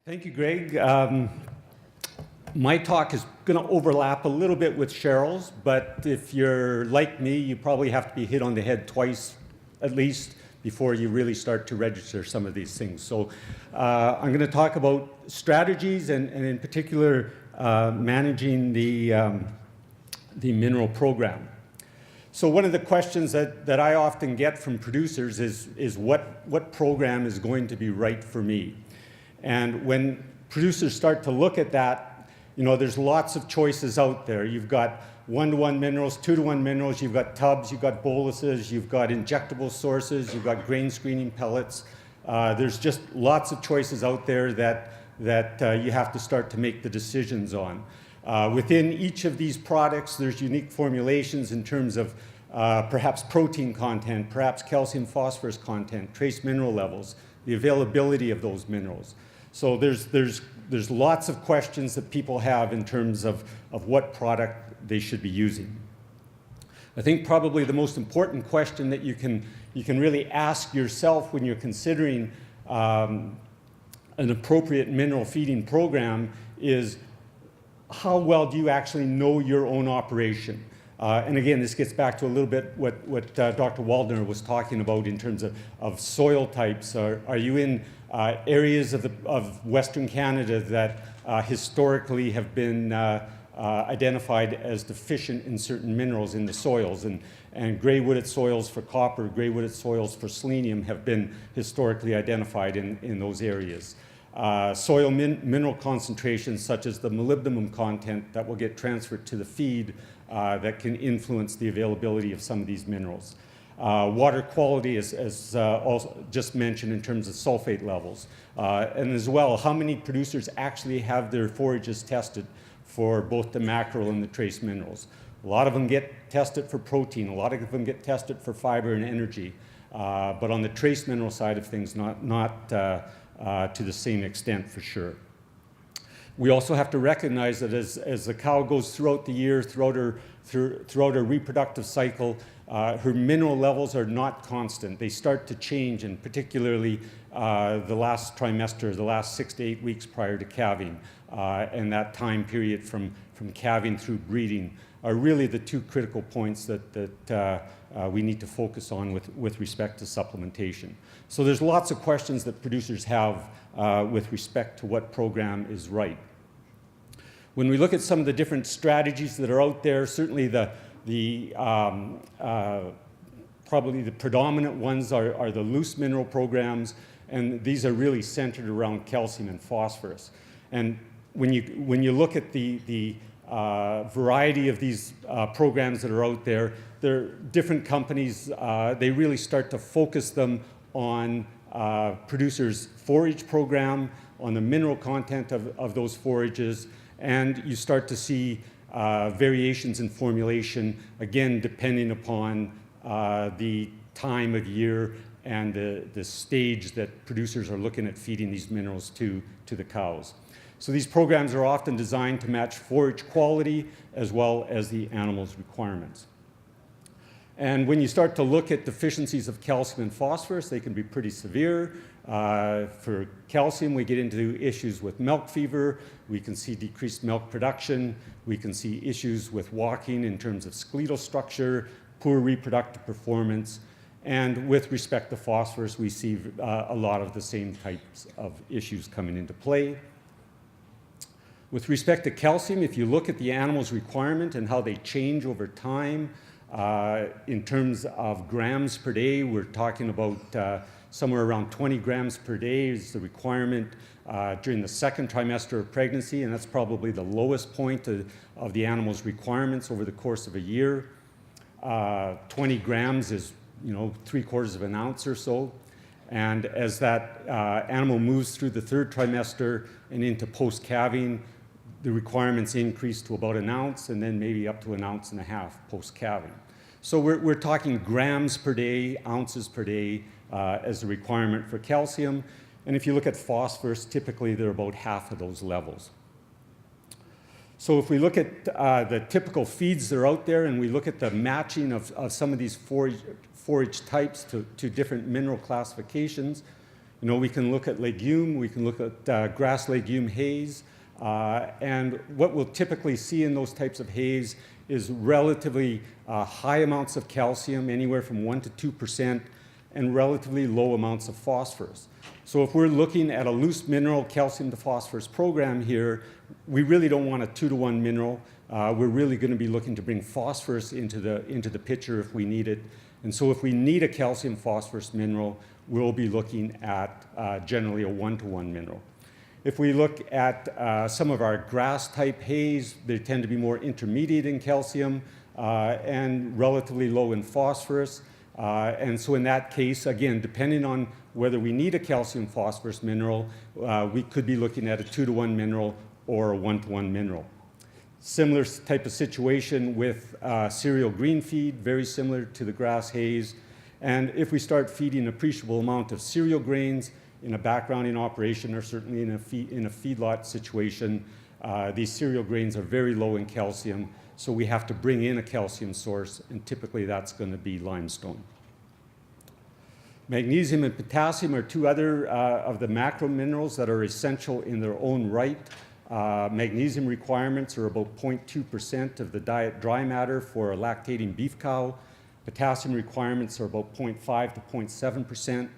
Thank you, Greg. My talk is going to overlap a little bit with Cheryl's, but if you're like me, you probably have to be hit on the head twice at least before you really start to register some of these things. So I'm going to talk about strategies and in particular managing the mineral program. So one of the questions that I often get from producers is what program is going to be right for me? And when producers start to look at that, you know, there's lots of choices out there. You've got 1-to-1 minerals, 2-to-1 minerals, you've got tubs, you've got boluses, you've got injectable sources, you've got grain screening pellets. There's just lots of choices out there that you have to start to make the decisions on. Within each of these products, there's unique formulations in terms of perhaps protein content, perhaps calcium phosphorus content, trace mineral levels, the availability of those minerals. So there's lots of questions that people have in terms of what product they should be using. I think probably the most important question that you can really ask yourself when you're considering an appropriate mineral feeding program is how well do you actually know your own operation? And again, this gets back to a little bit what Dr. Waldner was talking about in terms of soil types. Are you in areas of Western Canada that historically have been identified as deficient in certain minerals in the soils? And gray-wooded soils for copper, gray-wooded soils for selenium have been historically identified in those areas. Soil mineral concentrations such as the molybdenum content that will get transferred to the feed that can influence the availability of some of these minerals. Water quality as also just mentioned in terms of sulfate levels. And as well, how many producers actually have their forages tested for both the mackerel and the trace minerals. A lot of them get tested for protein, a lot of them get tested for fiber and energy, but on the trace mineral side of things, not to the same extent for sure. We also have to recognize that as the cow goes throughout the year, throughout her reproductive cycle, her mineral levels are not constant. They start to change, and particularly the last trimester, the last 6 to 8 weeks prior to calving, and that time period from calving through breeding are really the two critical points that we need to focus on with respect to supplementation. So there's lots of questions that producers have with respect to what program is right. When we look at some of the different strategies that are out there, certainly probably the predominant ones are the loose mineral programs, and these are really centered around calcium and phosphorus. And when you look at the variety of these programs that are out there, they're different companies, they really start to focus them on producers' forage program, on the mineral content of those forages, and you start to see variations in formulation, again, depending upon the time of year and the stage that producers are looking at feeding these minerals to the cows. So these programs are often designed to match forage quality as well as the animal's requirements. And when you start to look at deficiencies of calcium and phosphorus, they can be pretty severe. For calcium, we get into issues with milk fever. We can see decreased milk production. We can see issues with walking in terms of skeletal structure, poor reproductive performance. And with respect to phosphorus, we see a lot of the same types of issues coming into play. With respect to calcium, if you look at the animal's requirement and how they change over time, in terms of grams per day, we're talking about somewhere around 20 grams per day is the requirement during the second trimester of pregnancy, and that's probably the lowest point of the animal's requirements over the course of a year. 20 grams is, 3/4 of an ounce or so. And as that animal moves through the third trimester and into post-calving, the requirements increase to about an ounce and then maybe up to 1.5 ounces post-calving. So we're talking grams per day, ounces per day as the requirement for calcium. And if you look at phosphorus, typically they're about half of those levels. So if we look at the typical feeds that are out there and we look at the matching of some of these forage types to different mineral classifications, You know, we can look at legume, we can look at grass legume hays, and what we'll typically see in those types of hays is relatively high amounts of calcium, anywhere from 1 to 2%, and relatively low amounts of phosphorus. So if we're looking at a loose mineral calcium to phosphorus program here, we really don't want a 2-to-1 mineral. We're really going to be looking to bring phosphorus into the picture if we need it. And so if we need a calcium phosphorus mineral, we'll be looking at generally a 1-to-1 mineral. If we look at some of our grass type hays, they tend to be more intermediate in calcium and relatively low in phosphorus. And so in that case, again, depending on whether we need a calcium phosphorus mineral, we could be looking at a 2-to-1 mineral or a 1-to-1 mineral. Similar type of situation with cereal green feed, very similar to the grass hays. And if we start feeding an appreciable amount of cereal grains in a backgrounding operation or certainly in a feedlot situation, these cereal grains are very low in calcium, so we have to bring in a calcium source, and typically that's going to be limestone. Magnesium and potassium are two other of the macro minerals that are essential in their own right. Magnesium requirements are about 0.2% of the diet dry matter for a lactating beef cow. Potassium requirements are about 0.5 to 0.7%.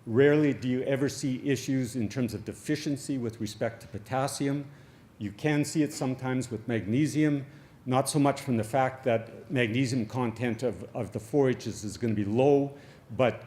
Rarely do you ever see issues in terms of deficiency with respect to potassium. You can see it sometimes with magnesium, not so much from the fact that magnesium content of the forages is going to be low, but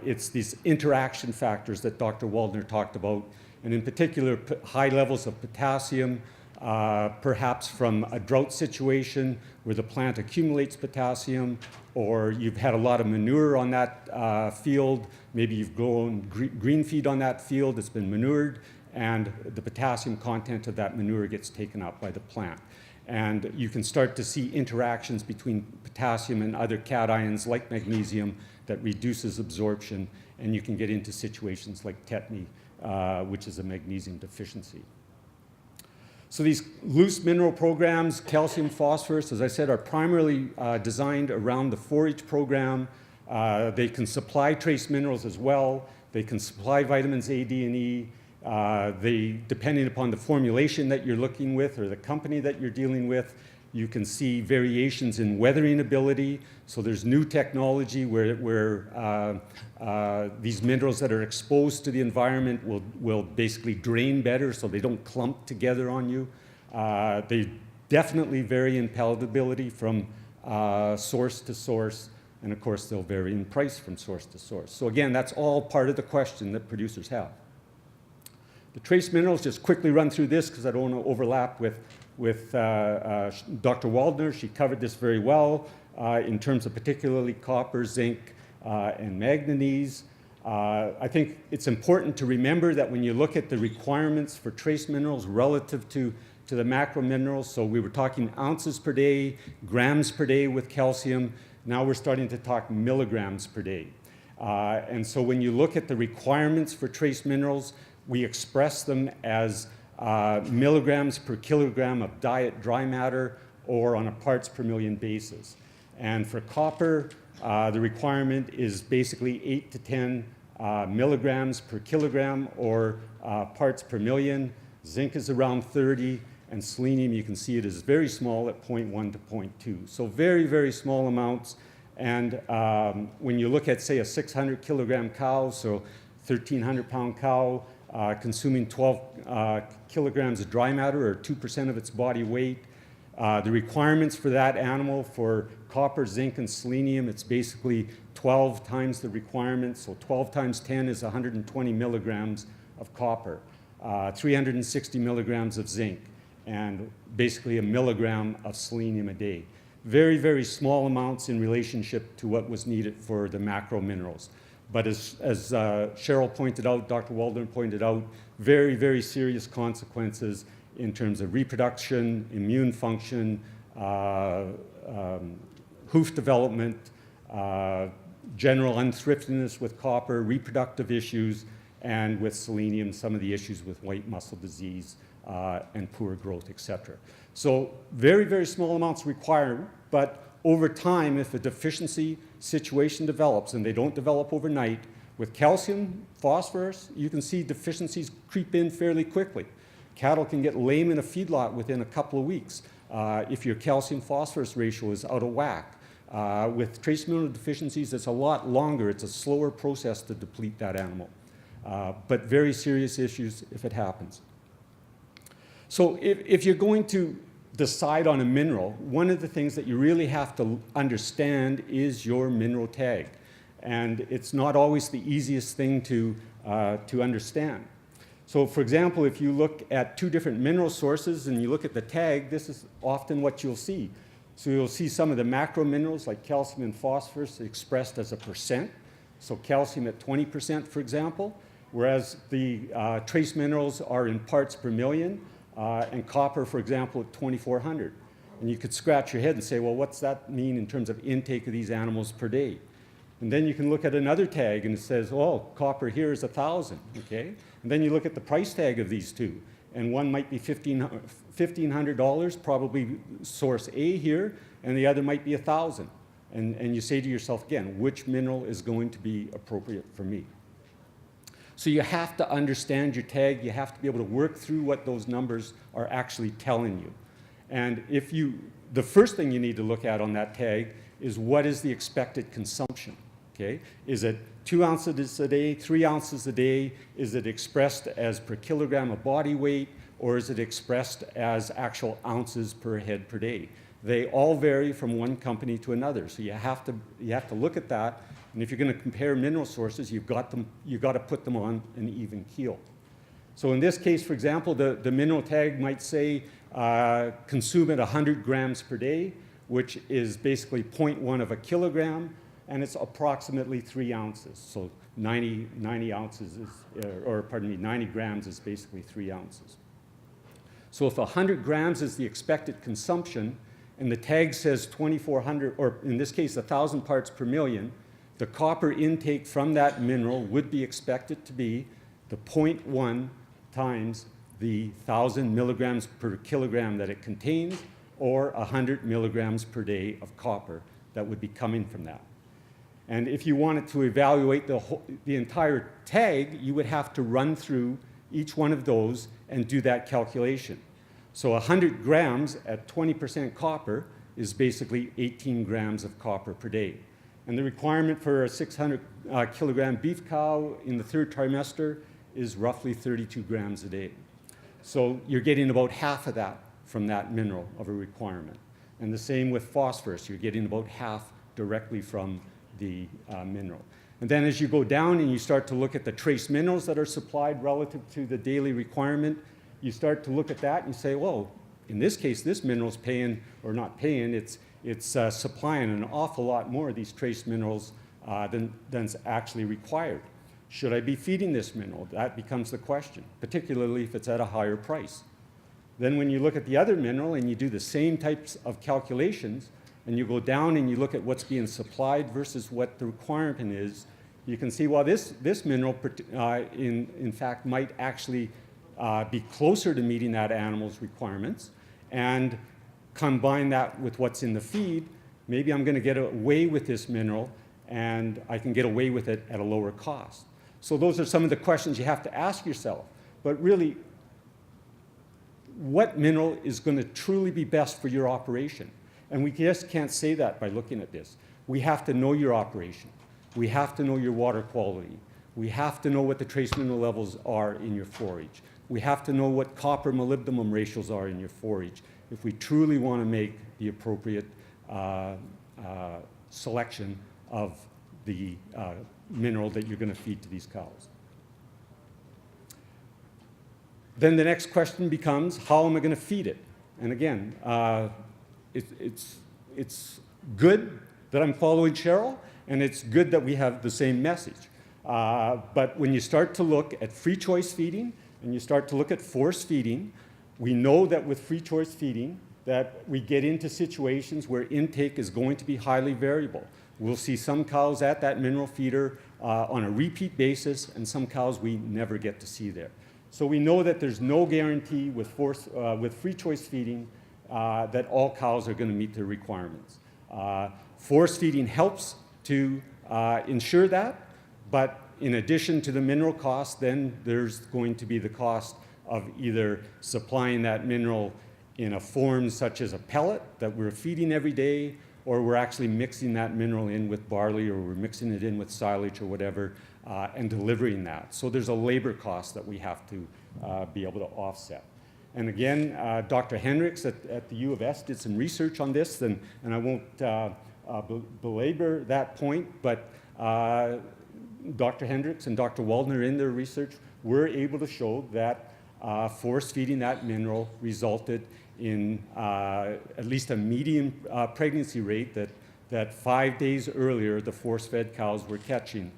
it's these interaction factors that Dr. Waldner talked about, and in particular, high levels of potassium, perhaps from a drought situation where the plant accumulates potassium, or you've had a lot of manure on that field, maybe you've grown green feed on that field, it's been manured, and the potassium content of that manure gets taken up by the plant. And you can start to see interactions between potassium and other cations like magnesium that reduces absorption, and you can get into situations like tetany, which is a magnesium deficiency. So these loose mineral programs, calcium, phosphorus, as I said, are primarily designed around the forage program. They can supply trace minerals as well. They can supply vitamins A, D, and E. Depending upon the formulation that you're looking with or the company that you're dealing with, you can see variations in weathering ability. So there's new technology where these minerals that are exposed to the environment will basically drain better so they don't clump together on you. They definitely vary in palatability from source to source, and of course they'll vary in price from source to source. So again, that's all part of the question that producers have. The trace minerals, just quickly run through this because I don't want to overlap with Dr. Waldner. She covered this very well in terms of particularly copper, zinc, and manganese. I think it's important to remember that when you look at the requirements for trace minerals relative to the macro minerals, so we were talking ounces per day, grams per day with calcium. Now we're starting to talk milligrams per day. And so when you look at the requirements for trace minerals, we express them as milligrams per kilogram of diet dry matter or on a parts per million basis. And for copper, the requirement is basically 8 to 10 milligrams per kilogram or parts per million. Zinc is around 30, and selenium, you can see it is very small at 0.1 to 0.2. So very, very small amounts. And when you look at, say, a 600 kilogram cow, so 1,300 pound cow, consuming 12 kilograms of dry matter, or 2% of its body weight. The requirements for that animal for copper, zinc, and selenium, it's basically 12 times the requirements. So 12 times 10 is 120 milligrams of copper, 360 milligrams of zinc, and basically a milligram of selenium a day. Very, very small amounts in relationship to what was needed for the macro minerals. But as Cheryl pointed out, Dr. Waldner pointed out, very, very serious consequences in terms of reproduction, immune function, hoof development, general unthriftiness with copper, reproductive issues, and with selenium, some of the issues with white muscle disease and poor growth, etc. So very, very small amounts required, but over time, if a deficiency situation develops, and they don't develop overnight, With calcium, phosphorus, you can see deficiencies creep in fairly quickly. Cattle can get lame in a feedlot within a couple of weeks if your calcium-phosphorus ratio is out of whack. With trace mineral deficiencies, it's a lot longer. It's a slower process to deplete that animal, but very serious issues if it happens. So if you're going to decide on a mineral, one of the things that you really have to understand is your mineral tag. And it's not always the easiest thing to understand. So for example, if you look at two different mineral sources and you look at the tag, this is often what you'll see. So you'll see some of the macro minerals like calcium and phosphorus expressed as a percent. So calcium at 20%, for example, whereas the trace minerals are in parts per million, and copper, for example, at 2,400. And you could scratch your head and say, well, what's that mean in terms of intake of these animals per day? And then you can look at another tag and it says, oh, copper here is 1,000, okay? And then you look at the price tag of these two, and one might be $1,500, probably source A here, and the other might be 1,000. And you say to yourself again, which mineral is going to be appropriate for me? So you have to understand your tag. You have to be able to work through what those numbers are actually telling you. And the first thing you need to look at on that tag is what is the expected consumption, okay? Is it 2 ounces a day, 3 ounces a day? Is it expressed as per kilogram of body weight, or is it expressed as actual ounces per head per day? They all vary from one company to another, so you have to look at that. And if you're going to compare mineral sources, you've got to put them on an even keel. So in this case, for example, the mineral tag might say consume at 100 grams per day, which is basically 0.1 of a kilogram, and it's approximately 3 ounces. So 90 ounces is, 90 grams is basically 3 ounces. So if 100 grams is the expected consumption, and the tag says 2,400, or in this case, 1,000 parts per million, the copper intake from that mineral would be expected to be the 0.1 times the 1,000 milligrams per kilogram that it contains, or 100 milligrams per day of copper that would be coming from that. And if you wanted to evaluate the entire tag, you would have to run through each one of those and do that calculation. So 100 grams at 20% copper is basically 18 grams of copper per day. And the requirement for a 600 kilogram beef cow in the 3rd trimester is roughly 32 grams a day. So you're getting about half of that from that mineral of a requirement. And the same with phosphorus, you're getting about half directly from the mineral. And then as you go down and you start to look at the trace minerals that are supplied relative to the daily requirement, you start to look at that and say, well, in this case, this mineral's paying, or not paying, it's supplying an awful lot more of these trace minerals than's actually required. Should I be feeding this mineral? That becomes the question, particularly if it's at a higher price. Then when you look at the other mineral and you do the same types of calculations, and you go down and you look at what's being supplied versus what the requirement is, you can see, well, this mineral, in fact, might actually be closer to meeting that animal's requirements, and combine that with what's in the feed, maybe I'm going to get away with this mineral, and I can get away with it at a lower cost. So those are some of the questions you have to ask yourself. But really, what mineral is going to truly be best for your operation? And we just can't say that by looking at this. We have to know your operation. We have to know your water quality. We have to know what the trace mineral levels are in your forage. We have to know what copper molybdenum ratios are in your forage if we truly want to make the appropriate selection of the mineral that you're going to feed to these cows. Then the next question becomes, how am I going to feed it? And again, it's good that I'm following Cheryl, and it's good that we have the same message. But when you start to look at free choice feeding, and you start to look at force feeding, we know that with free choice feeding, that we get into situations where intake is going to be highly variable. We'll see some cows at that mineral feeder on a repeat basis, and some cows we never get to see there. So we know that there's no guarantee with free choice feeding that all cows are going to meet their requirements. Force feeding helps to ensure that, but in addition to the mineral cost, then there's going to be the cost of either supplying that mineral in a form such as a pellet that we're feeding every day, or we're actually mixing that mineral in with barley, or we're mixing it in with silage or whatever, and delivering that. So there's a labor cost that we have to be able to offset. And again, Dr. Hendricks at the U of S did some research on this, and I won't belabor that point, but Dr. Hendricks and Dr. Waldner in their research were able to show that force feeding that mineral resulted in at least a median pregnancy rate that 5 days earlier the force-fed cows were catching.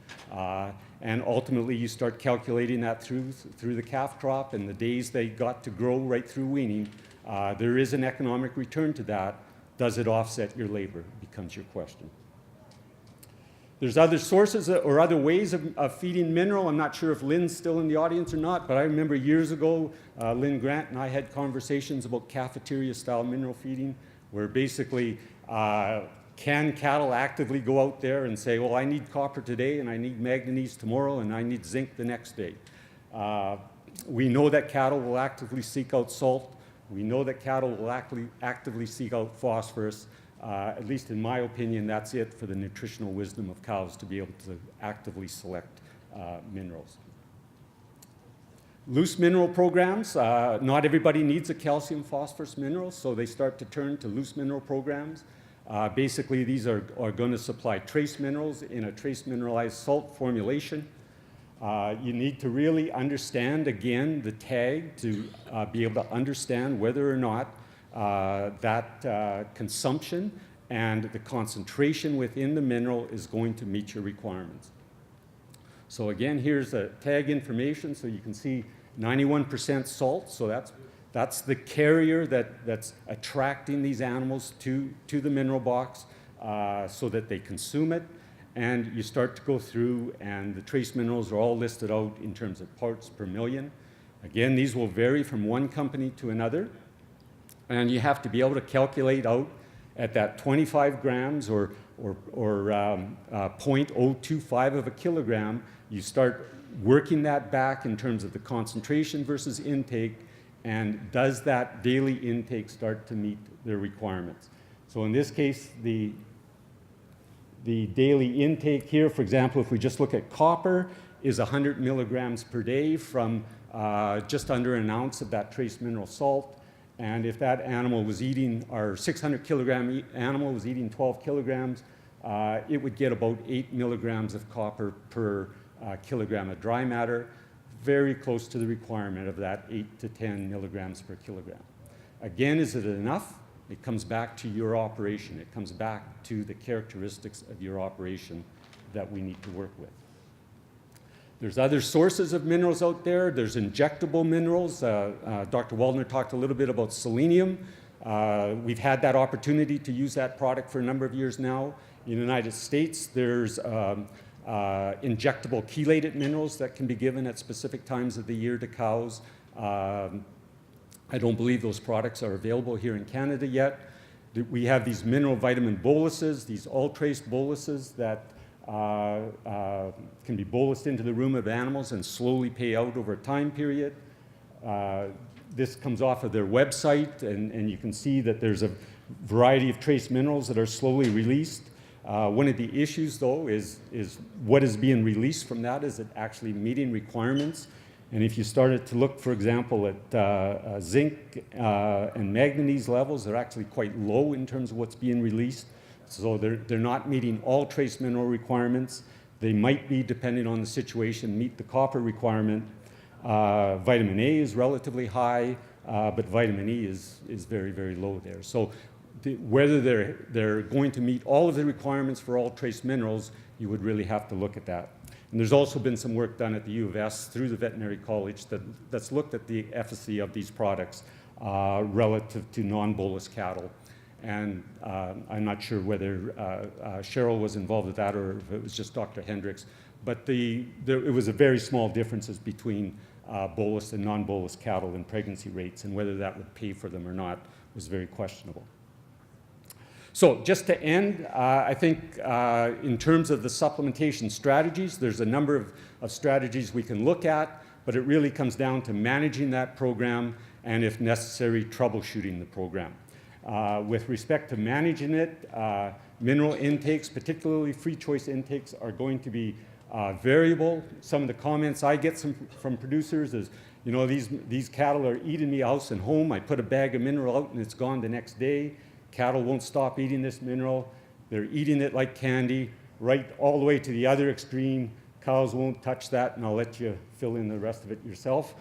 And ultimately you start calculating that through the calf crop and the days they got to grow right through weaning. There is an economic return to that. Does it offset your labor? Becomes your question. There's other sources or other ways of feeding mineral. I'm not sure if Lynn's still in the audience or not, but I remember years ago, Lynn Grant and I had conversations about cafeteria-style mineral feeding, where basically can cattle actively go out there and say, well, I need copper today, and I need manganese tomorrow, and I need zinc the next day. We know that cattle will actively seek out salt. We know that cattle will actively seek out phosphorus. At least in my opinion, that's it for the nutritional wisdom of cows to be able to actively select minerals. Loose mineral programs, not everybody needs a calcium phosphorus mineral, so they start to turn to loose mineral programs. Basically, these are going to supply trace minerals in a trace mineralized salt formulation. You need to really understand, again, the tag to be able to understand whether or not that consumption and the concentration within the mineral is going to meet your requirements. So again, here's the tag information. So you can see 91% salt. So that's the carrier that's attracting these animals to the mineral box so that they consume it. And you start to go through, and the trace minerals are all listed out in terms of parts per million. Again, these will vary from one company to another. And you have to be able to calculate out at that 25 grams or 0.025 of a kilogram. You start working that back in terms of the concentration versus intake, and does that daily intake start to meet their requirements? So in this case, the daily intake here, for example, if we just look at copper, is 100 milligrams per day from just under an ounce of that trace mineral salt. And if that animal was eating, our 600 kilogram animal was eating 12 kilograms, it would get about 8 milligrams of copper per kilogram of dry matter, very close to the requirement of that 8 to 10 milligrams per kilogram. Again, is it enough? It comes back to your operation. It comes back to the characteristics of your operation that we need to work with. There's other sources of minerals out there. There's injectable minerals. Dr. Waldner talked a little bit about selenium. We've had that opportunity to use that product for a number of years now. In the United States, there's injectable chelated minerals that can be given at specific times of the year to cows. I don't believe those products are available here in Canada yet. We have these mineral vitamin boluses, these all-trace boluses that can be bolused into the room of animals and slowly pay out over a time period. This comes off of their website, and you can see that there's a variety of trace minerals that are slowly released. One of the issues, though, is what is being released from that. Is it actually meeting requirements? And if you started to look, for example, at zinc and manganese levels, they're actually quite low in terms of what's being released. So they're not meeting all trace mineral requirements. They might be, depending on the situation, meet the copper requirement. Vitamin A is relatively high, but vitamin E is very, very low there. So whether they're going to meet all of the requirements for all trace minerals, you would really have to look at that. And there's also been some work done at the U of S through the veterinary college that's looked at the efficacy of these products relative to non-bolus cattle. And I'm not sure whether Cheryl was involved with that or if it was just Dr. Hendricks, but it was a very small differences between bolus and non-bolus cattle in pregnancy rates, and whether that would pay for them or not was very questionable. So just to end, I think in terms of the supplementation strategies, there's a number of strategies we can look at, but it really comes down to managing that program and, if necessary, troubleshooting the program. With respect to managing it, mineral intakes, particularly free choice intakes, are going to be variable. Some of the comments I get from producers is, you know, these cattle are eating me house and home. I put a bag of mineral out and it's gone the next day. Cattle won't stop eating this mineral. They're eating it like candy, right all the way to the other extreme. Cows won't touch that, and I'll let you fill in the rest of it yourself.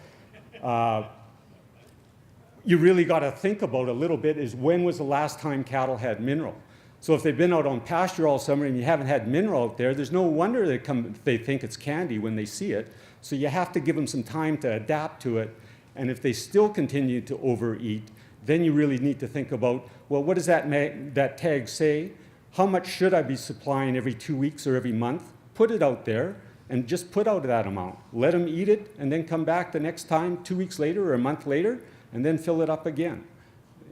You really got to think about a little bit is, when was the last time cattle had mineral? So if they've been out on pasture all summer and you haven't had mineral out there, there's no wonder they think it's candy when they see it. So you have to give them some time to adapt to it. And if they still continue to overeat, then you really need to think about, well, what does that tag say? How much should I be supplying every 2 weeks or every month? Put it out there and just put out that amount. Let them eat it and then come back the next time 2 weeks later or a month later and then fill it up again.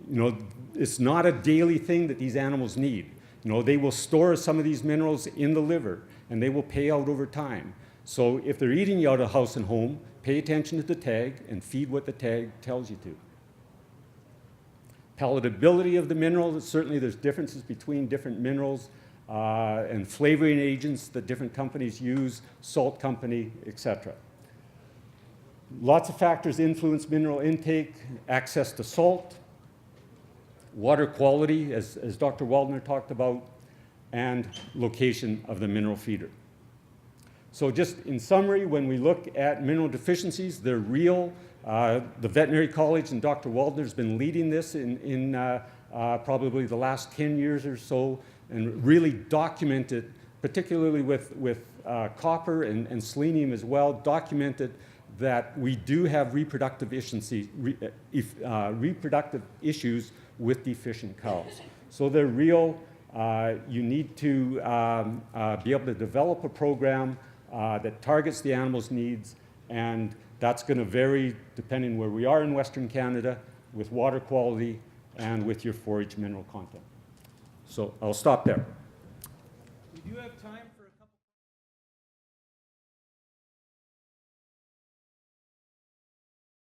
You know, it's not a daily thing that these animals need. You know, they will store some of these minerals in the liver and they will pay out over time. So if they're eating you out of house and home, pay attention to the tag and feed what the tag tells you to. Palatability of the minerals, certainly there's differences between different minerals and flavoring agents that different companies use, salt company, etc. Lots of factors influence mineral intake: access to salt, water quality, as Dr. Waldner talked about, and location of the mineral feeder. So just in summary, when we look at mineral deficiencies, they're real. The Veterinary College and Dr. Waldner has been leading this in probably the last 10 years or so, and really documented, particularly with copper and selenium as well, documented that we do have reproductive issues with deficient cows. So they're real. You need to be able to develop a program that targets the animal's needs, and that's going to vary depending where we are in Western Canada, with water quality and with your forage mineral content. So I'll stop there. We do have time